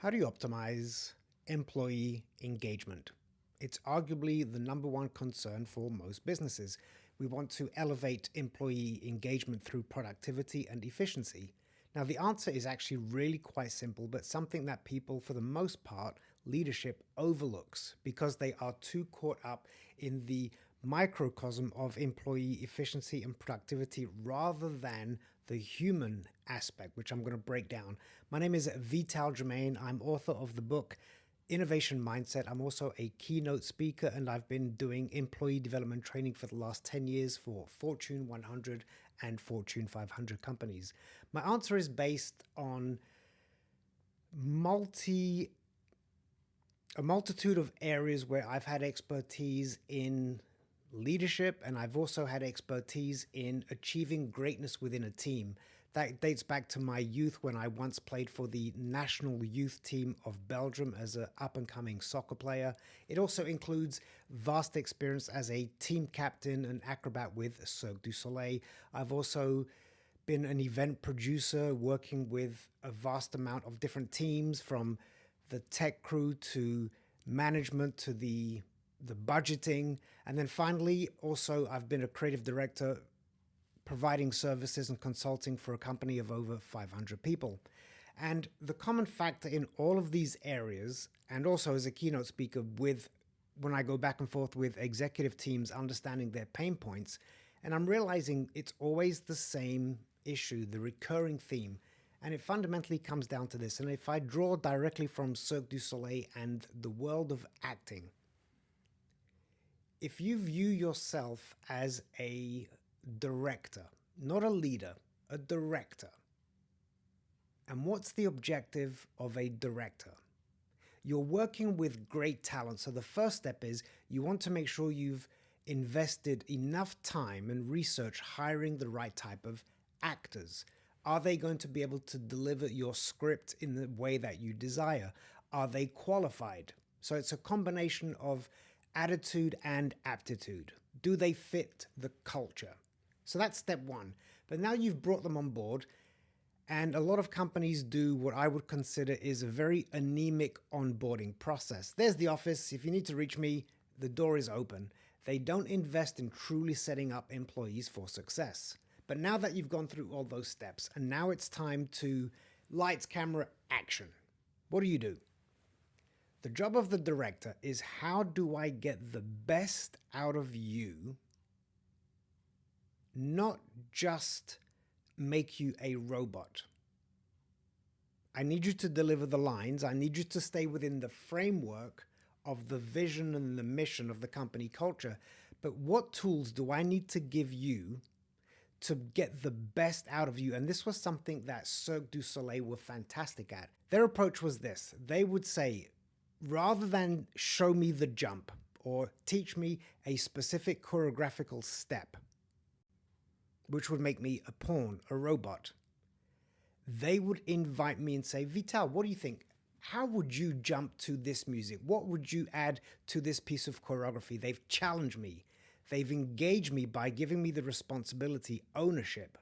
How do you optimize employee engagement? It's arguably the number one concern for most businesses. We want to elevate employee engagement through productivity and efficiency. Now, the answer is actually really quite simple, but something that people, for the most part, leadership overlooks because they are too caught up in the microcosm of employee efficiency and productivity rather than the human aspect, which I'm going to break down. My name is Vital Germain. I'm author of the book Innovation Mindset. I'm also a keynote speaker, and I've been doing employee development training for the last 10 years for Fortune 100 and Fortune 500 companies. My answer is based on a multitude of areas where I've had expertise in leadership, and I've also had expertise in achieving greatness within a team. That dates back to my youth when I once played for the national youth team of Belgium as an up-and-coming soccer player. It also includes vast experience as a team captain and acrobat with Cirque du Soleil. I've also been an event producer working with a vast amount of different teams, from the tech crew to management to the budgeting. And then finally, also, I've been a creative director providing services and consulting for a company of over 500 people. And the common factor in all of these areas, and also as a keynote speaker when I go back and forth with executive teams understanding their pain points, and I'm realizing it's always the same issue, the recurring theme. And it fundamentally comes down to this. And if I draw directly from Cirque du Soleil and the world of acting, if you view yourself as a director, not a leader, a director, and what's the objective of a director? You're working with great talent. So the first step is you want to make sure you've invested enough time and research hiring the right type of actors. Are they going to be able to deliver your script in the way that you desire? Are they qualified? So it's a combination of attitude and aptitude. Do they fit the culture? So that's step one. But now you've brought them on board, and a lot of companies do what I would consider is a very anemic onboarding process. There's the office. If you need to reach me, the door is open. They don't invest in truly setting up employees for success. But now that you've gone through all those steps, and now it's time to lights, camera, action, what do? The job of the director is, how do I get the best out of you, not just make you a robot. I need you to deliver the lines. I need you to stay within the framework of the vision and the mission of the company culture. But what tools do I need to give you to get the best out of you? And this was something that Cirque du Soleil were fantastic at. Their approach was this. They would say, rather than show me the jump or teach me a specific choreographical step, which would make me a pawn, a robot, they would invite me and say, Vital, what do you think? How would you jump to this music? What would you add to this piece of choreography? They've challenged me. They've engaged me by giving me the responsibility, ownership.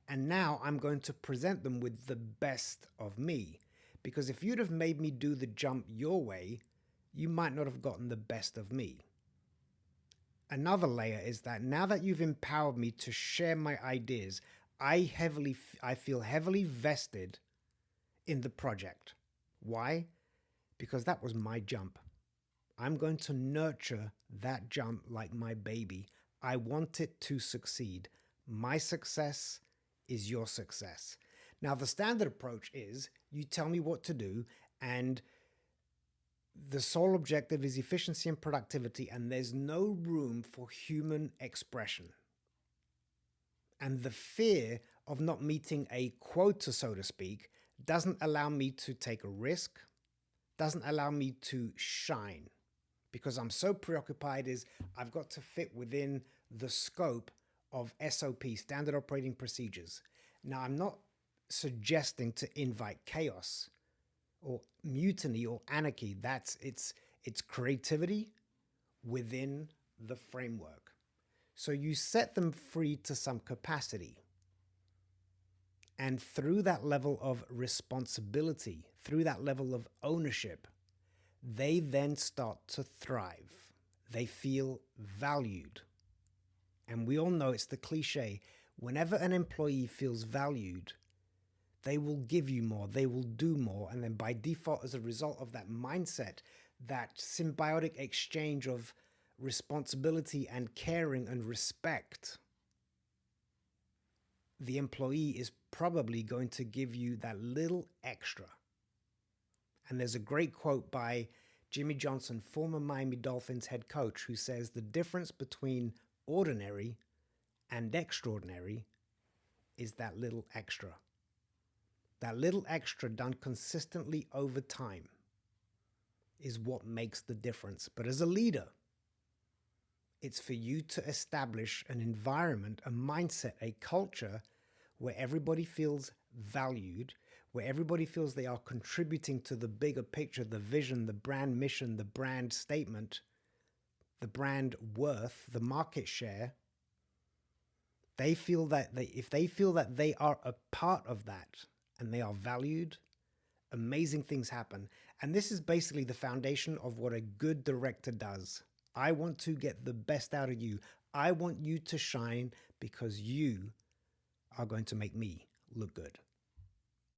And now I'm going to present them with the best of me. Because if you'd have made me do the jump your way, you might not have gotten the best of me. Another layer is that now that you've empowered me to share my ideas, I feel heavily vested in the project. Why? Because that was my jump. I'm going to nurture that jump like my baby. I want it to succeed. My success is your success. Now, the standard approach is you tell me what to do, and the sole objective is efficiency and productivity, and there's no room for human expression. And the fear of not meeting a quota, so to speak, doesn't allow me to take a risk, doesn't allow me to shine, because I'm so preoccupied I've got to fit within the scope of SOP, standard operating procedures. Now, I'm not suggesting to invite chaos or mutiny or anarchy. It's creativity within the framework. So you set them free to some capacity. And through that level of responsibility, through that level of ownership, they then start to thrive. They feel valued. And we all know it's the cliche. Whenever an employee feels valued, they will give you more, they will do more. And then by default, as a result of that mindset, that symbiotic exchange of responsibility and caring and respect, the employee is probably going to give you that little extra. And there's a great quote by Jimmy Johnson, former Miami Dolphins head coach, who says the difference between ordinary and extraordinary is that little extra. That little extra done consistently over time is what makes the difference. But as a leader, it's for you to establish an environment, a mindset, a culture where everybody feels valued, where everybody feels they are contributing to the bigger picture, the vision, the brand mission, the brand statement, the brand worth, the market share. They feel that if they feel that they are a part of that and they are valued, amazing things happen. And this is basically the foundation of what a good director does. I want to get the best out of you. I want you to shine because you are going to make me look good.